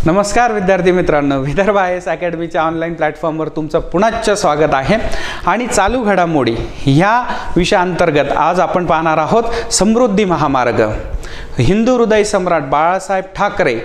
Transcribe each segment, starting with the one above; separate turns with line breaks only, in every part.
नमस्कार विद्यार्थी मित्रांनो, विदर्भ IAS अकॅडमीच्या ऑनलाईन प्लॅटफॉर्मवर तुमचं पुनश्च स्वागत आहे। आणि चालू घडामोडी ह्या विषयाअंतर्गत आज आपण पाहणार आहोत समृद्धी महामार्ग। हिंदू हृदय सम्राट बाळासाहेब ठाकरे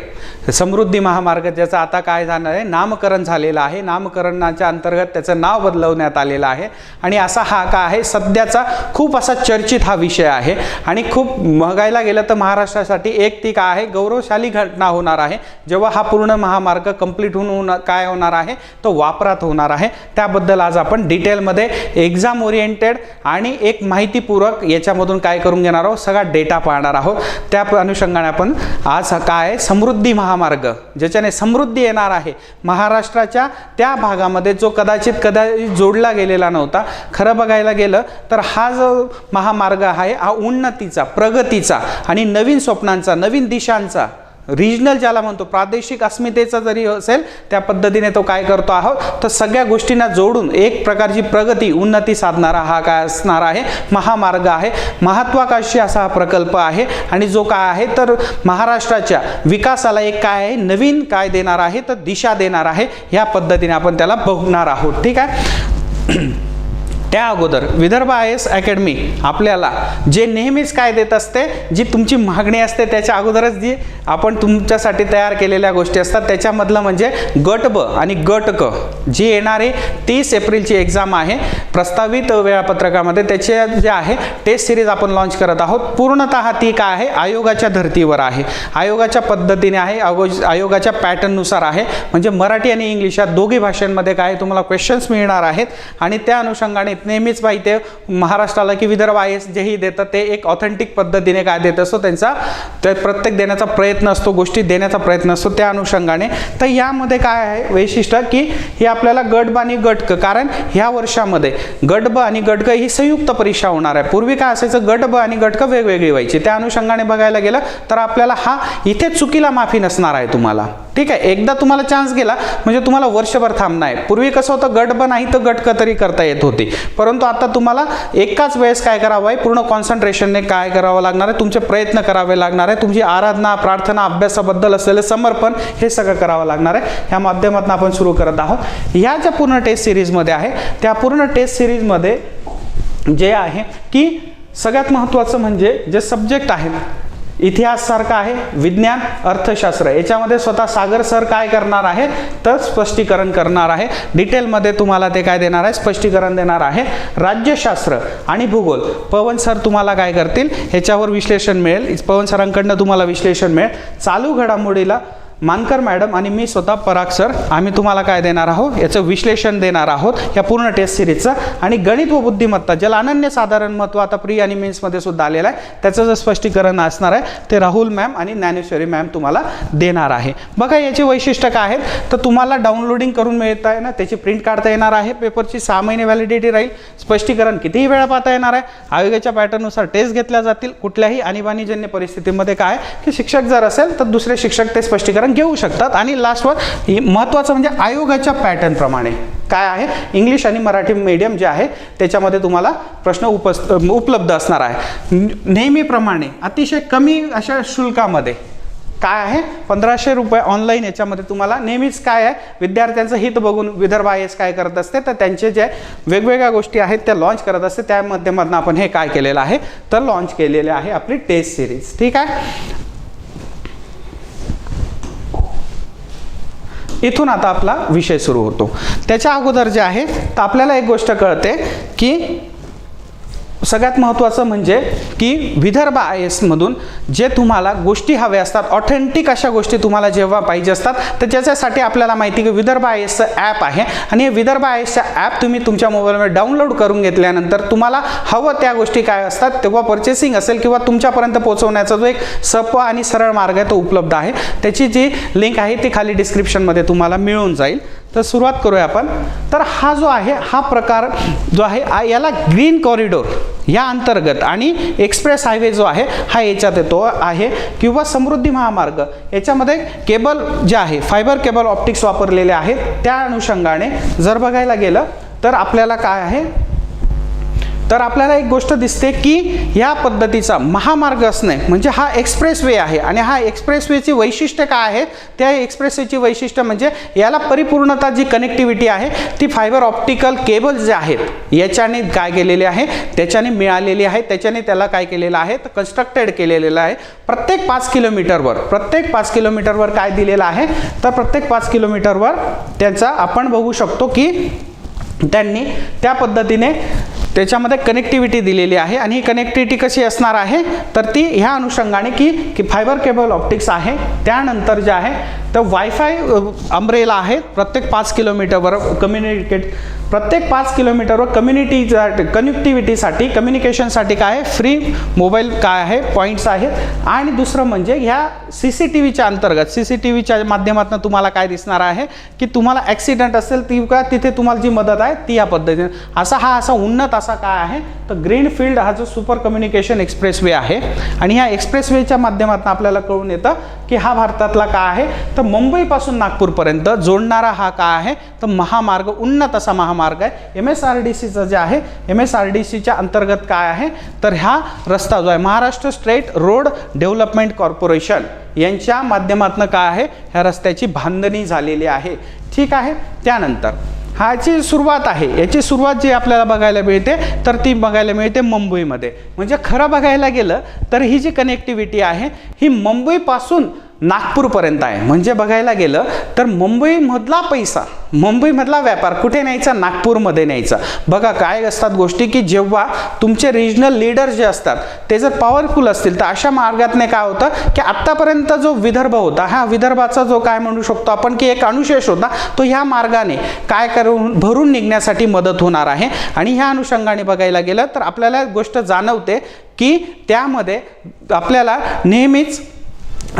समृद्धी महामार्ग, ज्याचं आता काय झालं आहे, नामकरण झालेलं आहे। नामकरणाच्या अंतर्गत त्याचं नाव बदलवण्यात आलेलं आहे आणि असा हा काय आहे, सध्याचा खूप असा चर्चित हा विषय आहे आणि खूप बघायला गेलं तर महाराष्ट्रासाठी एक ती काय आहे, गौरवशाली घटना होणार आहे जेव्हा हा पूर्ण महामार्ग कंप्लीट होऊन काय होणार आहे, तो वापरात होणार आहे। त्याबद्दल आज आपण डिटेलमध्ये एक्झाम ओरिएंटेड आणि एक माहितीपूरक याच्यामधून काय करून घेणार आहोत, सगळा डेटा पाहणार आहोत। त्या अनुषंगाने आपण आज काय समृद्धी महामार्ग, ज्याच्याने समृद्धी येणार आहे महाराष्ट्राच्या त्या भागामध्ये, जो कदाचित जोडला गेलेला नव्हता। खरं बघायला गेलं तर हा जो महामार्ग आहे हा उन्नतीचा, प्रगतीचा आणि नवीन स्वप्नांचा, नवीन दिशांचा, रिजनल ज्याला म्हणतो प्रादेशिक अस्मितेचा जरी असेल त्या पद्धतीने तो काय करतो आहोत, तर सगळ्या गोष्टींना जोडून एक प्रकारची प्रगती, उन्नती साधणारा हा काय असणार आहे, महामार्ग आहे। महत्त्वाकांक्षी असा हा प्रकल्प आहे आणि जो काय आहे तर महाराष्ट्राच्या विकासाला एक काय आहे, नवीन काय देणार आहे, तर दिशा देणार आहे। ह्या पद्धतीने आपण त्याला बघणार आहोत, ठीक आहे। त्या अगोदर विदर्भ IAS अकॅडमी आपल्याला जे नेहमीच काय देत असते, जी तुमची मागणी असते त्याच्या अगोदरच जी आपण तुमच्यासाठी तयार केलेल्या गोष्टी असतात, त्याच्यामधलं म्हणजे गट ब आणि गट क जी येणारी 30 एप्रिलची एक्झाम आहे। प्रस्तावित वेळापत्रकामध्ये त्याचे जे आहे टेस्ट सिरीज आपण लॉन्च करत आहोत। पूर्णतः ती काय आहे, आयोगाच्या धर्तीवर आहे, आयोगाच्या पद्धतीने आहे, आयोगाच्या पॅटर्ननुसार आहे। म्हणजे मराठी आणि इंग्लिश या दोघी भाषांमध्ये काय तुम्हाला क्वेश्चन्स मिळणार आहेत आणि त्या अनुषंगाने नेहमीच माहिती आहे महाराष्ट्राला की विदर्भ IAS जेही देतात ते एक ऑथेंटिक पद्धतीने काय देत असतो, त्यांचा ते प्रत्येक देण्याचा प्रयत्न असतो, गोष्टी देण्याचा प्रयत्न असतो। त्या अनुषंगाने तर यामध्ये काय आहे वैशिष्ट्य की हे आपल्याला गट ब आणि गट क, कारण ह्या वर्षामध्ये गट ब आणि गट क ही संयुक्त परीक्षा होणार आहे। पूर्वी काय असायचं, गट ब आणि गट क वेगवेगळी व्हायची। त्या अनुषंगाने बघायला गेलं तर आपल्याला हा इथे चुकीला माफी नसणार आहे तुम्हाला, ठीक आहे। एकदा तुम्हाला चान्स गेला म्हणजे तुम्हाला वर्षभर थांबणं आहे। पूर्वी कसं होतं, गट ब नाही तर गट क तरी करता येत होती, परंतु आता तुम्हाला एकाच वेळेस काय करावं आहे, पूर्ण कॉन्सन्ट्रेशनने काय करावं लागणार आहे, तुमचे प्रयत्न करावे लागणार आहे, तुमची आराधना, प्रार्थना, अभ्यासाबद्दल असलेले समर्पण हे सगळं करावं लागणार आहे। ह्या माध्यमातून आपण सुरू करत आहोत। ह्या ज्या पूर्ण टेस्ट सिरीजमध्ये आहे, त्या पूर्ण टेस्ट सिरीजमध्ये जे आहे की सगळ्यात महत्त्वाचं म्हणजे जे सब्जेक्ट आहेत, इतिहास सारखा आहे, विज्ञान, अर्थशास्त्र, याच्यामध्ये स्वतः सागर सर काय करणार आहे तर स्पष्टीकरण करणार आहे। डिटेलमध्ये तुम्हाला ते काय देणार आहे, स्पष्टीकरण देणार आहे। राज्यशास्त्र आणि भूगोल पवन सर तुम्हाला काय करतील, ह्याच्यावर विश्लेषण मिळेल, पवन सरांकडनं तुम्हाला विश्लेषण मिळेल। चालू घडामोडीला मानकर मॅडम आणि मी स्वतः पराग सर आम्ही तुम्हाला काय देणार आहोत, याचं विश्लेषण देणार आहोत या पूर्ण टेस्ट सिरीजचं। आणि गणित व बुद्धिमत्ता, ज्याला अनन्यसाधारण महत्त्व आता प्री आणि मेन्समध्ये सुद्धा आलेलं आहे, त्याचं जे स्पष्टीकरण असणार आहे ते राहुल मॅम आणि ज्ञानेश्वरी मॅम तुम्हाला देणार आहे। बघा याचे वैशिष्ट्य काय आहेत, तर तुम्हाला डाउनलोडिंग करून मिळता आहे ना, त्याची प्रिंट काढता येणार आहे, पेपरची 6 महिने व्हॅलिडिटी राहील, स्पष्टीकरण कितीही वेळा पाहता येणार आहे, आयोगाच्या पॅटर्ननुसार टेस्ट घेतल्या जातील। कुठल्याही आणीबाणीजन्य परिस्थितीमध्ये काय की शिक्षक जर असेल तर दुसरे शिक्षक ते स्पष्टीकरण घेऊ शकतात। आणि लास्टवर महत्त्वाचं म्हणजे आयोगाच्या पॅटर्न प्रमाणे काय आहे, इंग्लिश आणि मराठी मीडियम जे आहे त्याच्यामध्ये तुम्हाला प्रश्न उपलब्ध असणार आहे। नेहमीप्रमाणे अतिशय कमी अशा शुल्कामध्ये काय आहे, 1500 रुपये ऑनलाईन याच्यामध्ये तुम्हाला नेहमीच काय आहे, विद्यार्थ्यांचं हित बघून विदर्भ IAS काय करत असते, तर त्यांचे जे वेगवेगळ्या गोष्टी आहेत त्या लॉन्च करत असते। त्या माध्यमातून आपण हे काय केलेलं आहे, तर लॉन्च केलेले आहे आपली टेस्ट सिरीज, ठीक आहे। इथून आता आपला विषय सुरू होतो। त्याच्या अगोदर जे आहे तर आपल्याला एक गोष्ट कळते की सगळ्यात महत्त्वाचं म्हणजे की विदर्भ IAS मधून जे तुम्हाला गोष्टी हव्या असतात, ऑथेंटिक अशा गोष्टी तुम्हाला जेव्हा पाहिजे असतात, तर त्याच्यासाठी आपल्याला माहिती की विदर्भ IASचं ॲप आहे आणि हे विदर्भ IASचं ॲप तुम्ही तुमच्या मोबाईलवर डाउनलोड करून घेतल्यानंतर तुम्हाला हवं त्या गोष्टी काय असतात तेव्हा परचेसिंग असेल किंवा तुमच्यापर्यंत पोहोचवण्याचा जो एक सोपा आणि सरळ मार्ग आहे तो उपलब्ध आहे। त्याची जी लिंक आहे ती खाली डिस्क्रिप्शनमध्ये तुम्हाला मिळून जाईल। तर सुरुवात करूया आपण। तर हा जो आहे हा प्रकार जो आहे याला ग्रीन कॉरिडोर या अंतर्गत आणि एक्सप्रेस हायवे जो आहे हा याच्यात येतो आहे किंवा समृद्धी महामार्ग याच्यामध्ये केबल जे आहे फायबर केबल ऑप्टिक्स वापरलेले आहेत। त्या अनुषंगाने जर बघायला गेलं तर आपल्याला काय आहे तर आपल्याला एक गोष्ट दिसते की ह्या पद्धतीचा महामार्ग असणे म्हणजे हा एक्सप्रेसवे आहे आणि हा एक्सप्रेसवेची वैशिष्ट्य काय आहे, त्या एक्सप्रेसवेची वैशिष्ट्य म्हणजे याला परिपूर्णता जी कनेक्टिव्हिटी आहे ती फायबर ऑप्टिकल केबल जे आहेत याच्याने काय केलेले आहे, त्याच्याने मिळालेली आहे, त्याच्याने त्याला काय केलेलं आहे तर कन्स्ट्रक्टेड केलेलं आहे. प्रत्येक 5 किलोमीटरवर काय दिलेलं आहे तर प्रत्येक 5 किलोमीटरवर त्यांचा आपण बघू शकतो की त्यांनी त्या पद्धतीने त्याच्यामध्ये कनेक्टिव्हिटी दिलेली आहे. आणि ही कनेक्टिव्हिटी कशी असणार आहे तर ती ह्या अनुषंगाने की फायबर केबल ऑप्टिक्स आहे. त्यानंतर जे आहे तर वायफाय अम्ब्रेला आहे प्रत्येक 5 किलोमीटरवर प्रत्येक 5 किलोमीटरवर कनेक्टिव्हिटीसाठी कम्युनिकेशनसाठी काय आहे फ्री मोबाईल काय आहे पॉईंट्स आहेत. आणि दुसरं म्हणजे ह्या CCTVच्या अंतर्गत CCTVच्या माध्यमातून तुम्हाला काय दिसणार आहे की तुम्हाला ॲक्सिडेंट असेल ती का तिथे तुम्हाला जी मदत आहे ती या पद्धतीने असा उन्नत असा काय आहे तर ग्रीनफील्ड हा जो सुपर कम्युनिकेशन एक्सप्रेसवे आहे. आणि ह्या एक्सप्रेसवेच्या माध्यमातून आपल्याला कळून येतं की हा भारतातला काय आहे तर मुंबईपासून नागपूरपर्यंत जोडणारा हा काय आहे तर महामार्ग, उन्नत असा महामार्ग आहे. MSRDCचं जे आहे MSRDCच्या अंतर्गत काय आहे तर हा रस्ता जो आहे Maharashtra state road development corporation यांच्या माध्यमातून काय आहे ह्या रस्त्याची बांधणी झालेली आहे. ठीक आहे. त्यानंतर ह्याची सुरुवात आहे, याची सुरुवात जी आपल्याला बघायला मिळते तर ती बघायला मिळते मुंबईमध्ये. म्हणजे खरं बघायला गेलं तर ही जी कनेक्टिव्हिटी आहे ही मुंबईपासून नागपूरपर्यंत आहे. म्हणजे बघायला गेलं तर मुंबईमधला पैसा, मुंबईमधला व्यापार कुठे न्यायचा, नागपूरमध्ये न्यायचा. बघा काय असतात गोष्टी की जेव्हा तुमचे रिजनल लीडर जे असतात ते जर पॉवरफुल असतील तर अशा मार्गातने काय होतं की आत्तापर्यंत जो विदर्भ होता, हा विदर्भाचा जो काय म्हणू शकतो आपण की एक अनुशेष होता, तो ह्या मार्गाने काय करून भरून निघण्यासाठी मदत होणार आहे. आणि ह्या अनुषंगाने बघायला गेलं तर आपल्याला गोष्ट जाणवते की त्यामध्ये आपल्याला नेहमीच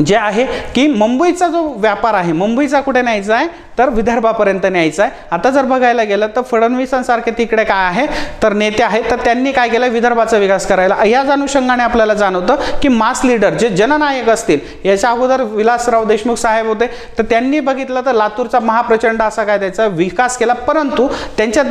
जे आहे की मुंबईचा जो व्यापार आहे मुंबईचा कुठे न्यायचा आहे तर विदर्भापर्यंत न्यायचा आहे. आता जर बघायला गेलं तर फडणवीसांसारखे तिकडे काय आहे तर नेते आहेत तर त्यांनी काय केलं विदर्भाचा विकास करायला. याच अनुषंगाने आपल्याला जाणवतं की मास लीडर जे जननायक असतील, याच्या अगोदर विलासराव देशमुख साहेब होते तर त्यांनी बघितलं तर लातूरचा महाप्रचंड असा काय त्याचा विकास केला. परंतु त्यांच्या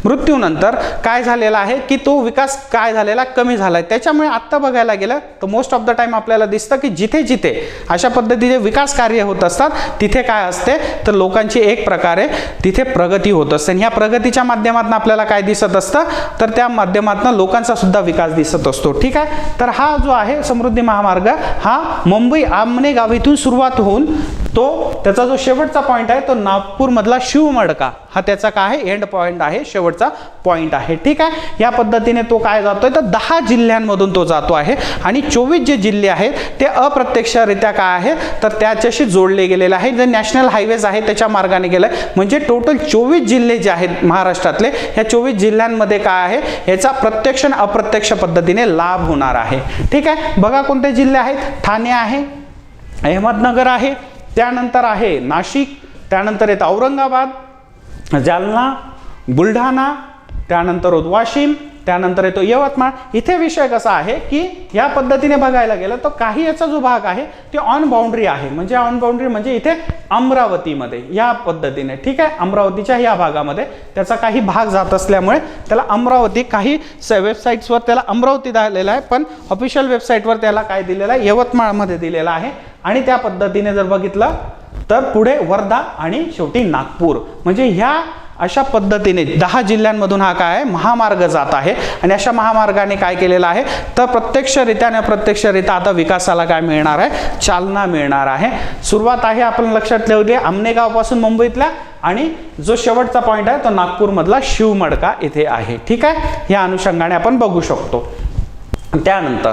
मृत्यूनंतर काय झालेला आहे की तो विकास काय झालेला कमी झाला आहे. त्याच्यामुळे आत्ता बघायला गेलं तर मोस्ट ऑफ द टाइम आपल्याला दिसतं की जिथे जिथे अशा पद्धतीचे विकास कार्य होत असतात तिथे काय असते तर लोकांची एक प्रकारे तिथे प्रगती होत असते. आणि ह्या प्रगतीच्या माध्यमातून आपल्याला काय दिसत असतं तर त्या माध्यमातून लोकांचा सुद्धा विकास दिसत असतो. ठीक आहे. तर हा जो आहे समृद्धी महामार्ग हा मुंबई आमनेगाव इथून सुरुवात होऊन तो त्याचा जो शेवटचा पॉईंट आहे तो नागपूरमधला शिवमडका हा त्याचा काय आहे एंड पॉईंट आहे, शेवटचा पॉईंट आहे. ठीक आहे. या पद्धतीने तो काय जातोय तर 10 जिल्ह्यांमधून तो जातो आहे. आणि 24 जे जिल्हे आहेत ते अप्रत्यक्षरित्या काय आहे तर त्याच्याशी जोडले गेलेले आहे. जे नॅशनल हायवेज आहे त्याच्या मार्गाने गेलं. म्हणजे टोटल 24 जिल्हे जे आहेत महाराष्ट्रातले ह्या 24 जिल्ह्यांमध्ये काय आहे याचा प्रत्यक्ष आणि अप्रत्यक्ष पद्धतीने लाभ होणार आहे. ठीक आहे. बघा कोणते जिल्हे आहेत. ठाणे आहे, अहमदनगर आहे, त्यानंतर आहे नाशिक, त्यानंतर येतं औरंगाबाद, जालना, बुलढाणा, त्यानंतर वाशिम, त्यानंतर येतो यवतमाळ. इथे विषय कसा आहे की या पद्धतीने बघायला गेलं तर काही याचा जो भाग आहे ते ऑन बाउंड्री आहे. म्हणजे ऑन बाउंड्री म्हणजे इथे अमरावतीमध्ये या पद्धतीने. ठीक आहे. अमरावतीच्या या भागामध्ये त्याचा काही भाग जात असल्यामुळे त्याला अमरावती, काही वेबसाईट्सवर त्याला अमरावती दिलेला आहे पण ऑफिशियल वेबसाईटवर त्याला काय दिलेलं आहे यवतमाळमध्ये दिलेला आहे. आणि त्या पद्धतीने जर बघितलं तर पुढे वर्धा आणि शेवटी नागपूर. म्हणजे ह्या अशा पद्धतीने 10 जिल्ह्यांमधून हा काय आहे महामार्ग जात आहे. आणि अशा महामार्गाने काय केलेलं आहे तर प्रत्यक्षरित्या आणि अप्रत्यक्षरित्या आता विकासाला काय मिळणार आहे चालना मिळणार आहे. सुरुवात आहे आपण लक्षात ठेवली आमनेगावपासून मुंबईतल्या आणि जो शेवटचा पॉईंट आहे तो नागपूरमधला शिवमडका इथे आहे. ठीक आहे. या अनुषंगाने आपण बघू शकतो. त्यानंतर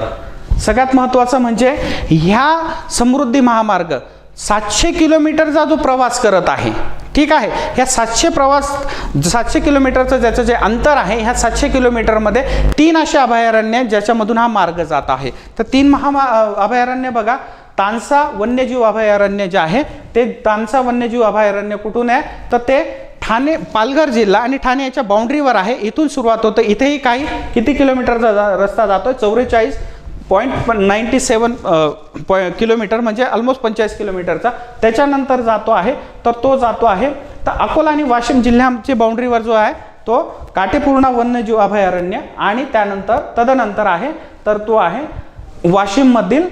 सगळ्यात महत्त्वाचं म्हणजे ह्या समृद्धी महामार्ग 700 किलोमीटरचा जो प्रवास करत आहे. ठीक आहे. ह्या 700 किलोमीटरचं ज्याचं जे अंतर आहे ह्या 700 किलोमीटरमध्ये 3 असे अभयारण्य ज्याच्यामधून हा मार्ग जात आहे. तर 3 अभयारण्य बघा. तानसा वन्यजीव अभयारण्य जे आहे ते तानसा वन्यजीव अभयारण्य कुठून आहे तर ते ठाणे, पालघर जिल्हा आणि ठाणे याच्या बाउंड्रीवर आहे. इथून सुरुवात होतं. इथेही काही किती किलोमीटरचा रस्ता जातोय 44.97 किलोमीटर म्हणजे ऑलमोस्ट 45 किलोमीटरचा. त्याच्यानंतर जातो आहे तर तो जातो आहे तर अकोला आणि वाशिम जिल्ह्याची बाउंड्रीवर जो आहे तो काटेपूर्णा वन्यजीव अभयारण्य आणि त्यानंतर तदनंतर आहे तर तो आहे वाशिममधील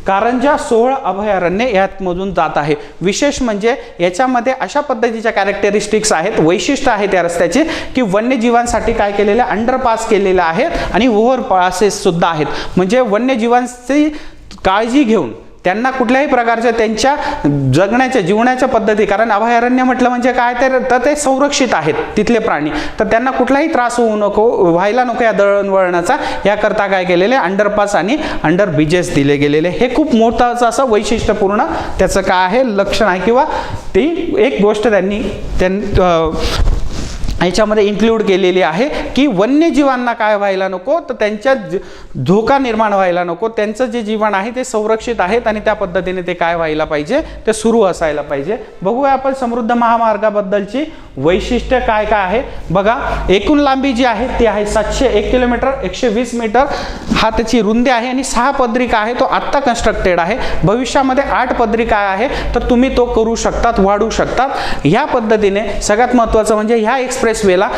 कारंजा 16 अभयारण्य यातमधून जात आहे। विशेष म्हणजे याच्यामध्ये अशा पद्धतीच्या कॅरेक्टरिस्टिक्स आहेत, वैशिष्ट्य आहेत या रस्त्याचे की वन्यजीवांसाठी काय केलेले अंडरपास केलेले आहेत आणि ओव्हरपासेस सुद्धा आहेत, म्हणजे वन्यजीवांची काळजी घेऊन त्यांना कुठल्याही प्रकारच्या त्यांच्या जगण्याच्या जीवनाच्या पद्धती, कारण अभयारण्य म्हटलं म्हणजे काय तर ते संरक्षित आहेत तिथले प्राणी, तर त्यांना कुठलाही त्रास होऊ नको, व्हायला नको या दळणवळणाचा, याकरता काय केलेले अंडरपास आणि अंडर ब्रिजेस दिले गेलेले। हे खूप मोठं असं वैशिष्ट्यपूर्ण त्याचं काय आहे लक्षण आहे किंवा ती एक गोष्ट त्यांनी याच्यामध्ये इन्क्लूड केलेली आहे की वन्यजीवांना काय व्हायला नको, तर त्यांच्या धोका निर्माण व्हायला नको, त्यांचं जे जीवन आहे ते संरक्षित आहेत आणि त्या पद्धतीने ते काय व्हायला पाहिजे ते सुरू असायला पाहिजे। बघूया आपण समृद्ध महामार्गाबद्दलची वैशिष्ट्य काय काय आहे। बघा, एकूण लांबी जी आहे ती आहे 701 किलोमीटर, 120 मीटर हा त्याची रुंदी आहे आणि 6 पदरी काय आहे तो आत्ता कन्स्ट्रक्टेड आहे। भविष्यामध्ये 8 पदरी काय आहे तर तुम्ही तो करू शकतात, वाढू शकतात। ह्या पद्धतीने सगळ्यात महत्त्वाचं म्हणजे ह्या एक्सप्रेसवेला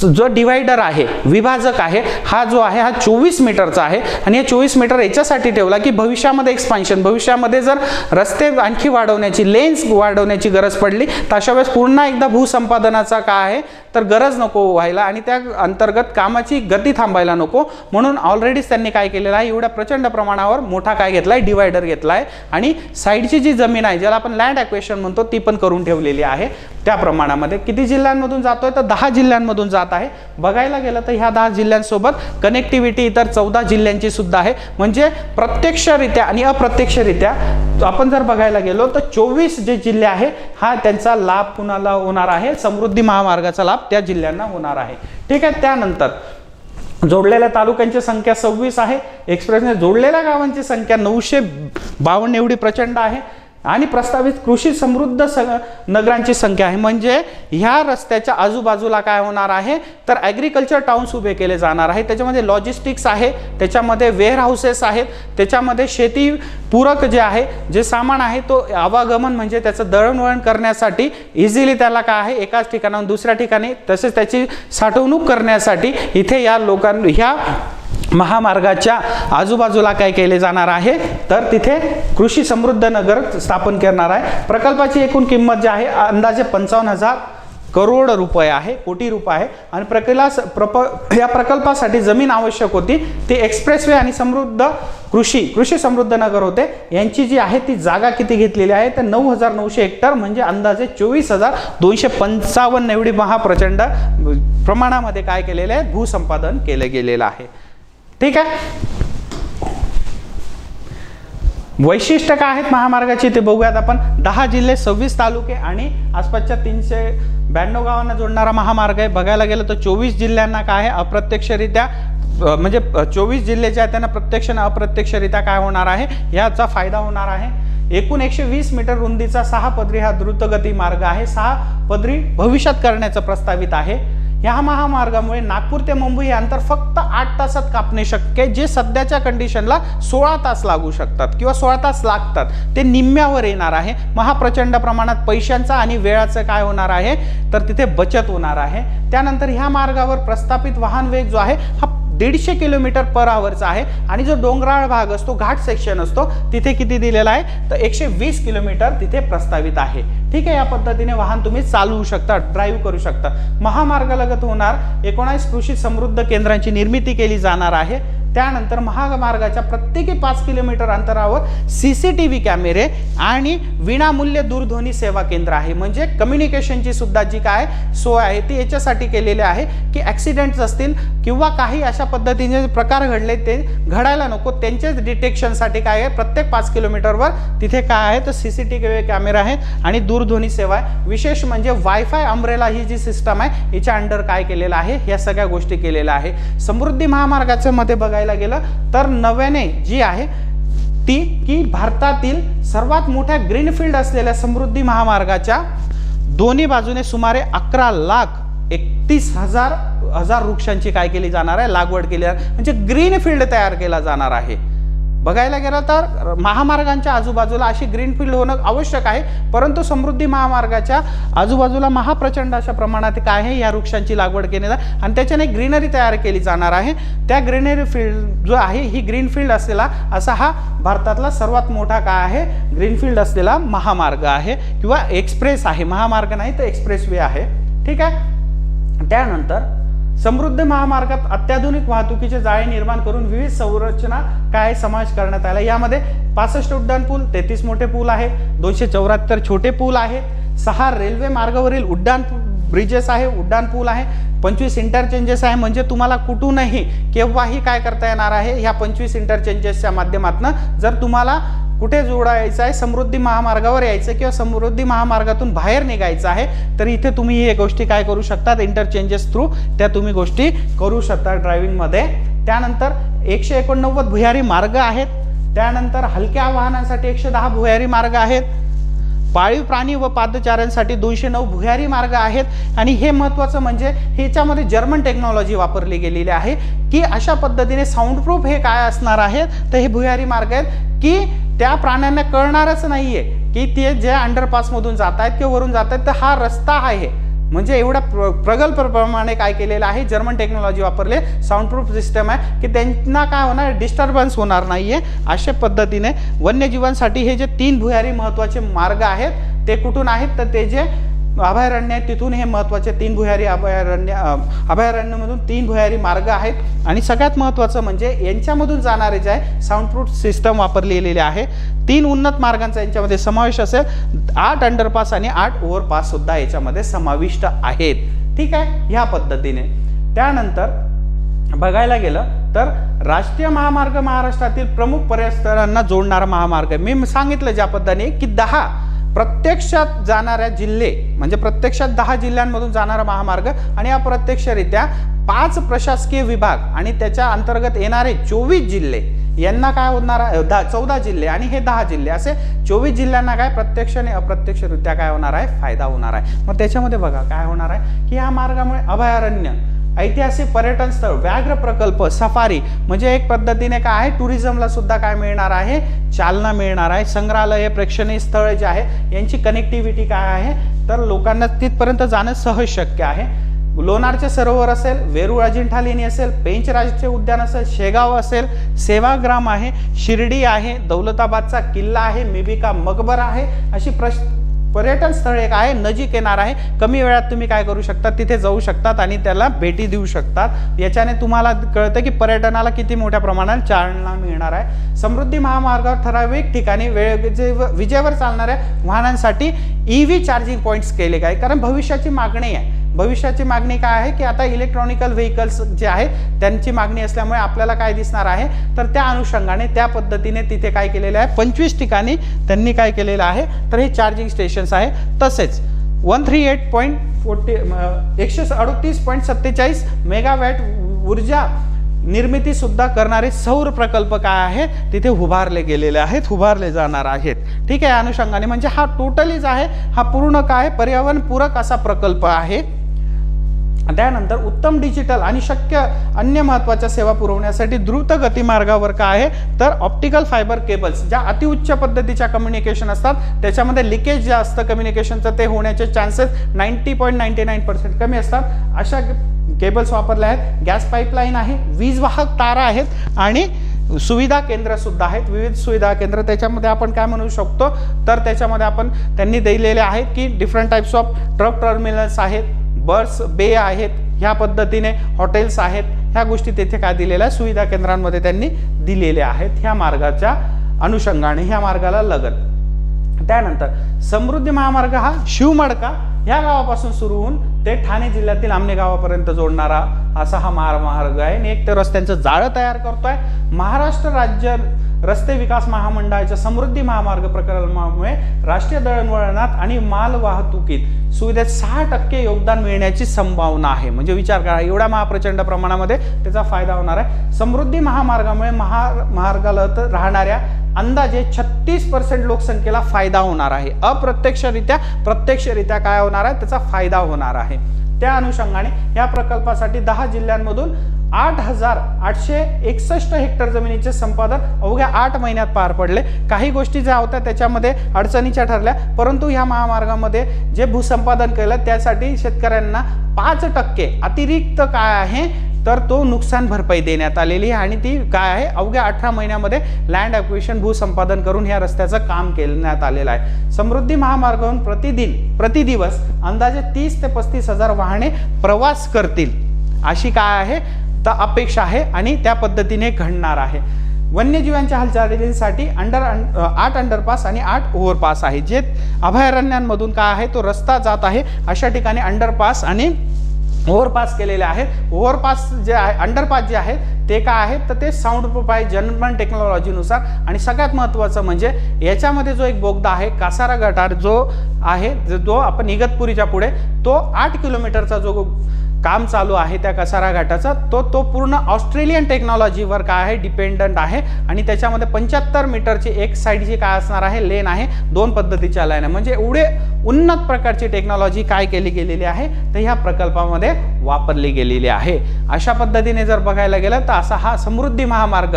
जो डिवायडर आहे, विभाजक आहे, हा जो आहे हा 24 मीटरचा आहे आणि हे 24 मीटर याच्यासाठी ठेवला की भविष्यामध्ये एक्सपान्शन, भविष्यामध्ये जर रस्ते आणखी वाढवण्याची, लेन्स वाढवण्याची गरज पडली तर अशा वेळेस पुन्हा एकदा भूसंपादनाचा काय आहे तर गरज नको व्हायला आणि त्या अंतर्गत कामाची गती थांबायला नको, म्हणून ऑलरेडीच त्यांनी काय केलेलं आहे एवढ्या प्रचंड प्रमाणावर मोठा काय घेतलाय डिवायडर घेतलाय आणि साईडची जी जमीन आहे ज्याला आपण लँड ॲक्वेशन म्हणतो ती पण करून ठेवलेली आहे। त्या प्रमाणामध्ये किती जिल्ह्यांमधून जातोय तर 10 जिल्ह्यांमधून जात आहे। बघायला गेलं तर ह्या 10 जिल्ह्यांसोबत कनेक्टिव्हिटी इतर 14 जिल्ह्यांची सुद्धा आहे, म्हणजे प्रत्यक्षरित्या आणि अप्रत्यक्षरित्या आपण जर बघायला गेलो तर 24 जे जिल्हे आहे हा त्यांचा लाभ कुणाला होणार आहे, समृद्धी महामार्गाचा लाभ त्या जिल्ह्यांना होणार आहे। ठीक आहे, त्यानंतर जोडलेल्या तालुक्यांची संख्या 26 आहे, एक्सप्रेसने जोडलेल्या गावांची संख्या 952 एवढी प्रचंड आहे आणि प्रस्तावित कृषी समृद्ध नगरांची संख्या आहे, म्हणजे ह्या रस्त्याच्या आजूबाजूला काय होणार आहे तर ॲग्रिकल्चर टाउन्स उभे केले जाणार आहे। त्याच्यामध्ये लॉजिस्टिक्स आहे, त्याच्यामध्ये वेअर हाऊसेस आहेत, त्याच्यामध्ये शेती पूरक जे आहे जे सामान आहे तो आवागमन म्हणजे त्याचं दळणवळण करण्यासाठी इझिली त्याला काय आहे एकाच ठिकाणाहून दुसऱ्या ठिकाणी, तसेच त्याची साठवणूक करण्यासाठी इथे या लोकांना ह्या महामार्गाच्या आजूबाजूला काय केले जाणार आहे तर तिथे कृषी समृद्ध नगर स्थापन करणार आहे। प्रकल्पाची एकूण किंमत जी आहे अंदाजे 55,000 करोड रुपये आहे, कोटी रुपये आहे आणि या प्रकल्पासाठी जमीन आवश्यक होती ती एक्सप्रेसवे आणि समृद्ध कृषी समृद्ध नगर होते, यांची जी आहे ती जागा किती घेतलेली आहे तर 9,900 हेक्टर, म्हणजे अंदाजे 24,255 एवढी महाप्रचंड प्रमाणामध्ये काय केलेले आहे भूसंपादन केले गेलेलं आहे। ठीक आहे, वैशिष्ट्य काय आहेत महामार्गाची ते बघूयात आपण। 10 जिल्हे, 26 तालुके आणि आसपासच्या 392 गावांना जोडणारा महामार्ग आहे। बघायला गेलं तर 24 जिल्ह्यांना काय आहे अप्रत्यक्षरित्या, म्हणजे 24 जिल्हे जे आहेत त्यांना प्रत्यक्ष आणि अप्रत्यक्षरित्या काय होणार आहे याचा फायदा होणार आहे। एकूण 120 मीटर रुंदीचा 6 पदरी हा द्रुतगती मार्ग आहे, 6 पदरी भविष्यात करण्याचं प्रस्तावित आहे। या महामार्गामुळे नागपूर ते मुंबई हे अंतर फक्त 8 तासात कापणे शक्य आहे, जे सध्याच्या कंडिशनला 16 तास लागू शकतात किंवा 16 तास लागतात, ते निम्म्यावर येणार आहे। महाप्रचंड प्रमाणात पैशांचा आणि वेळाचं काय होणार आहे तर तिथे बचत होणार आहे। त्यानंतर ह्या मार्गावर प्रस्थापित वाहन वेग जो आहे हा 150 किलोमीटर पर आवरचा आहे आणि जो डोंगराळ भाग असतो, घाट सेक्शन असतो, तिथे किती दिलेला आहे तर 120 किलोमीटर तिथे प्रस्तावित आहे। ठीक आहे, या पद्धतीने वाहन तुम्ही चालवू शकता, ड्राईव्ह करू शकता। महामार्गालगत होणार 19 कृषी समृद्ध केंद्रांची निर्मिती केली जाणार आहे। त्यानंतर महामार्गाच्या प्रत्येकी 5 किलोमीटर अंतरावर CCTV कॅमेरे आणि विनामूल्य दूरध्वनी सेवा केंद्र आहे, म्हणजे कम्युनिकेशनची सुद्धा जी काय सोय आहे ती याच्यासाठी केलेली आहे की ॲक्सिडेंट्स असतील किंवा काही अशा पद्धतीने प्रकार घडले ते घडायला नको, त्यांच्याच डिटेक्शनसाठी काय आहे प्रत्येक 5 किलोमीटरवर तिथे काय आहे तर CCTV कॅमेरा आहेत आणि दूरध्वनी सेवा आहे। विशेष म्हणजे वायफाय अम्ब्रेला ही जी सिस्टम आहे याच्या अंडर काय केलेलं आहे या सगळ्या गोष्टी केलेल्या आहे। समृद्धी महामार्गाच्या मध्ये बघायला गेलं तर नव्याने जी आहे ती की भारतातील सर्वात मोठ्या ग्रीनफील्ड असलेल्या समृद्धी महामार्गाच्या दोन्ही बाजूने सुमारे 11,31,000 वृक्षांची काय केली जाणार आहे लागवड केली, म्हणजे ग्रीन फील्ड तयार केला जाणार आहे। बघायला गेलं तर महामार्गांच्या आजूबाजूला अशी ग्रीनफील्ड होणं आवश्यक आहे, परंतु समृद्धी महामार्गाच्या आजूबाजूला महाप्रचंड अशा प्रमाणात काय आहे या वृक्षांची लागवड केली जाते आणि त्याच्याने ग्रीनरी तयार केली जाणार आहे। त्या ग्रीनरी फील्ड जो आहे ही ग्रीनफील्ड असलेला असा हा भारतातला सर्वात मोठा काय आहे ग्रीनफील्ड असलेला महामार्ग आहे किंवा एक्सप्रेस आहे, महामार्ग नाही तर एक्सप्रेस वे आहे, ठीक आहे। त्यानंतर समृद्धी महामार्गात अत्याधुनिक वाहतुकीचे जाळे निर्माण करून विविध संरचना काय समावेश करण्यात आला। यामध्ये 65 उड्डाण पूल, 33 मोठे पूल आहेत, 274 छोटे पूल आहेत, 6 रेल्वे मार्गावरील उड्डाण ब्रिजेस आहे, उड्डाण पूल आहे, 25 इंटरचेंजेस आहे, म्हणजे तुम्हाला कुठूनही केव्हाही काय करता येणार आहे ह्या 25 इंटरचेंजेसच्या माध्यमातून जर तुम्हाला कुठे जोडायचं आहे समृद्धी महामार्गावर यायचं किंवा समृद्धी महामार्गातून बाहेर निघायचं आहे तर इथे तुम्ही हे गोष्टी काय करू शकतात इंटरचेंजेस थ्रू त्या तुम्ही गोष्टी करू शकता ड्रायव्हिंगमध्ये। त्यानंतर 189 भुयारी मार्ग आहेत, त्यानंतर हलक्या वाहनांसाठी 110 भुयारी मार्ग आहेत, पाळीव प्राणी व पादचाऱ्यांसाठी 209 भुयारी मार्ग आहेत आणि हे महत्त्वाचं म्हणजे ह्याच्यामध्ये जर्मन टेक्नॉलॉजी वापरली गेलेली आहे की अशा पद्धतीने साऊंड प्रूफ हे काय असणार आहेत तर हे भुयारी मार्ग आहेत की त्या प्राण्यांना कळणारच नाहीये की ते जे अंडरपासमधून जात आहेत किंवा वरून जात आहेत तर हा रस्ता आहे, म्हणजे एवढा प्रगल्भप्रमाणे काय केलेलं आहे जर्मन टेक्नॉलॉजी वापरले, साऊंड प्रूफ सिस्टम आहे की त्यांना काय होणार डिस्टर्बन्स होणार नाहीये। अशा पद्धतीने वन्यजीवांसाठी हे जे 3 भुयारी महत्त्वाचे मार्ग आहेत ते कुठून आहेत तर ते जे अभयारण्य आहे तिथून हे महत्त्वाचे 3 भुयारी अभयारण्यामधून 3 भुयारी मार्ग आहेत आणि सगळ्यात महत्त्वाचं म्हणजे यांच्यामधून जाणारे जे आहे साऊंड प्रूफ सिस्टम वापरलेले आहे। 3 उन्नत मार्गांचा यांच्यामध्ये समावेश असेल, 8 अंडरपास आणि 8 ओव्हरपास सुद्धा याच्यामध्ये समाविष्ट आहेत, ठीक आहे ह्या पद्धतीने। त्यानंतर बघायला गेलं तर राष्ट्रीय महामार्ग महाराष्ट्रातील प्रमुख पर्यटनांना जोडणारा महामार्ग आहे। मी सांगितलं ज्या पद्धतीने की 10 प्रत्यक्षात जाणाऱ्या जिल्हे म्हणजे प्रत्यक्षात 10 जिल्ह्यांमधून जाणारा महामार्ग आणि अप्रत्यक्षरित्या 5 प्रशासकीय विभाग आणि त्याच्या अंतर्गत येणारे 24 जिल्हे यांना काय होणार 14 जिल्हे आणि हे 10 जिल्हे असे 24 जिल्ह्यांना काय प्रत्यक्ष आणि अप्रत्यक्षरित्या काय होणार आहे फायदा होणार आहे। मग त्याच्यामध्ये बघा काय होणार आहे की या मार्गामुळे अभयारण्य, ऐतिहासिक पर्यटन स्थळ, व्याघ्र प्रकल्प, सफारी म्हणजे एक पद्धतीने काय आहे टुरिझमला सुद्धा काय मिळणार आहे चालना मिळणार आहे, संग्रहालय, प्रेक्षणीय स्थळ जे आहे यांची कनेक्टिव्हिटी काय आहे तर लोकांना तिथपर्यंत जाणं सहज शक्य आहे। लोणारचे सरोवर असेल, वेरूळ अजिंठा लेणी असेल, पेंच राष्ट्रीय उद्यान असेल, शेगाव असेल, सेवाग्राम आहे, शिर्डी आहे, दौलताबादचा किल्ला आहे, मिबिका मकबरा आहे, अशी पर्यटन स्थळ एक आहे नजीक येणार आहे, कमी वेळात तुम्ही काय करू शकता तिथे जाऊ शकतात आणि त्याला भेटी देऊ शकतात। याच्याने तुम्हाला कळतं की पर्यटनाला किती मोठ्या प्रमाणात चालना मिळणार आहे। समृद्धी महामार्गावर ठराविक ठिकाणी विजेवर चालणाऱ्या वाहनांसाठी EV चार्जिंग पॉइंट्स केले काय, कारण भविष्याची मागणी आहे। भविष्याची मागणी काय आहे की आता इलेक्ट्रॉनिकल व्हेकल्स जे आहेत त्यांची मागणी असल्यामुळे आपल्याला काय दिसणार आहे तर त्या अनुषंगाने त्या पद्धतीने तिथे काय केलेलं आहे 25 ठिकाणी त्यांनी काय केलेलं आहे तर हे चार्जिंग स्टेशन्स आहे। तसेच 138.47 मेगावॅट ऊर्जा निर्मिती सुद्धा करणारे सौर प्रकल्प काय आहे तिथे उभारले गेलेले आहेत, उभारले जाणार आहेत, ठीक आहे। अनुषंगाने म्हणजे हा टोटलीच आहे हा पूर्ण काय पर्यावरण पूरक असा प्रकल्प आहे। त्यानंतर उत्तम डिजिटल आणि शक्य अन्य महत्त्वाच्या सेवा पुरवण्यासाठी द्रुत गती मार्गावर काय आहे तर ऑप्टिकल फायबर केबल्स ज्या अतिउच्च पद्धतीच्या कम्युनिकेशन असतात त्याच्यामध्ये लिकेज जे असतं कम्युनिकेशनचं ते होण्याचे चान्सेस 90.99% कमी असतात, अशा केबल्स वापरल्या आहेत। गॅस पाईपलाईन आहे, वीज वाहक तारा आहेत आणि सुविधा केंद्र सुद्धा आहेत, विविध सुविधा केंद्र। त्याच्यामध्ये आपण काय म्हणू शकतो तर त्याच्यामध्ये आपण त्यांनी दिलेले आहेत की different types of truck terminals आहेत, बस बे आहेत, ह्या पद्धतीने हॉटेल्स आहेत, ह्या गोष्टी तिथे काय दिलेल्या सुविधा केंद्रांमध्ये त्यांनी दिलेल्या आहेत ह्या मार्गाच्या अनुषंगाने ह्या मार्गाला लगत। त्यानंतर समृद्धी महामार्ग हा शिवमडका ह्या गावापासून सुरू होऊन ते ठाणे जिल्ह्यातील आमने गावापर्यंत जोडणारा असा हा महामार्ग आहे आणि एक तर रस्त्यांचं जाळं तयार करतोय। महाराष्ट्र राज्य रस्ते विकास महामंडळाच्या समृद्धी महामार्ग प्रकल्पामुळे राष्ट्रीय दळणवळणात आणि माल वाहतुकीत सुविधेत 6% योगदान मिळण्याची संभावना आहे। म्हणजे विचार करा एवढ्या महाप्रचंड प्रमाणामध्ये त्याचा फायदा होणार आहे। समृद्धी महामार्गामुळे महामार्गाला राहणाऱ्या अंदाजे 36% लोकसंख्येला फायदा होणार आहे। अप्रत्यक्षरित्या प्रत्यक्षरित्या काय होणार आहे त्याचा फायदा होणार आहे। त्या अनुषंगाने या प्रकल्पासाठी 10 जिल्ह्यांमधून 8,861 हेक्टर जमिनीचे संपादन अवघ्या 8 महिन्यात पार पडले। काही गोष्टी ज्या होत्या त्याच्यामध्ये अडचणीच्या ठरल्या, परंतु ह्या महामार्गामध्ये जे भूसंपादन केलं त्यासाठी शेतकऱ्यांना 5% अतिरिक्त काय आहे तर तो नुकसान भरपाई देण्यात आलेली आहे आणि ती काय आहे अवघ्या 18 महिन्यामध्ये लँड ॲक्विजिशन भूसंपादन करून ह्या रस्त्याचं काम करण्यात आलेलं आहे। समृद्धी महामार्गावरून प्रतिदिवस अंदाजे 30 ते 35,000 वाहने प्रवास करतील अशी काय आहे तर अपेक्षा आहे आणि त्या पद्धतीने घडणार आहे। वन्यजीवांच्या हालचालीसाठी 8 अंडरपास आणि 8 ओव्हरपास आहे, जे अभयारण्यांमधून काय आहे तो रस्ता जात आहे अशा ठिकाणी अंडरपास आणि ओव्हरपास केलेले आहेत। ओव्हरपास जे आहे अंडरपास जे आहेत ते काय आहेत तर ते साऊंड प्रूफ आहे जर्मन टेक्नॉलॉजीनुसार। आणि सगळ्यात महत्त्वाचं म्हणजे याच्यामध्ये जो एक बोगदा आहे कासारा गटार जो आहे जो आपण इगतपुरीच्या पुढे तो 8 किलोमीटरचा जो काम चालू आहे त्या कसारा घाटाचा तो पूर्ण ऑस्ट्रेलियन टेक्नॉलॉजीवर काय आहे डिपेंडंट आहे आणि त्याच्यामध्ये 75 मीटरची एक साईडची काय असणार आहे लेन आहे, 2 पद्धतीच्या लाईन आहे, म्हणजे एवढे उन्नत प्रकारची टेक्नॉलॉजी काय केली गेलेली आहे तर ह्या प्रकल्पामध्ये वापरली गेलेली आहे। अशा पद्धतीने जर बघायला गेलं तर असा हा समृद्धी महामार्ग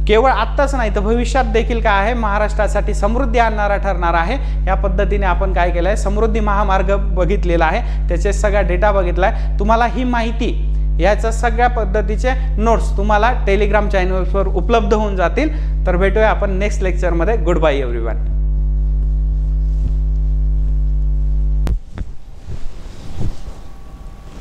केवळ आत्ताच नाही तर भविष्यात देखील काय आहे महाराष्ट्रासाठी समृद्धी आणणारा ठरणार आहे। या पद्धतीने आपण काय केलं आहे समृद्धी महामार्ग बघितलेला आहे, त्याचे सगळा डेटा बघितलाय। तुम्हाला ही माहिती याच्या सगळ्या पद्धतीचे नोट्स तुम्हाला टेलिग्राम चॅनल्सवर उपलब्ध होऊन जातील। तर भेटूया आपण नेक्स्ट लेक्चरमध्ये। Goodbye everyone.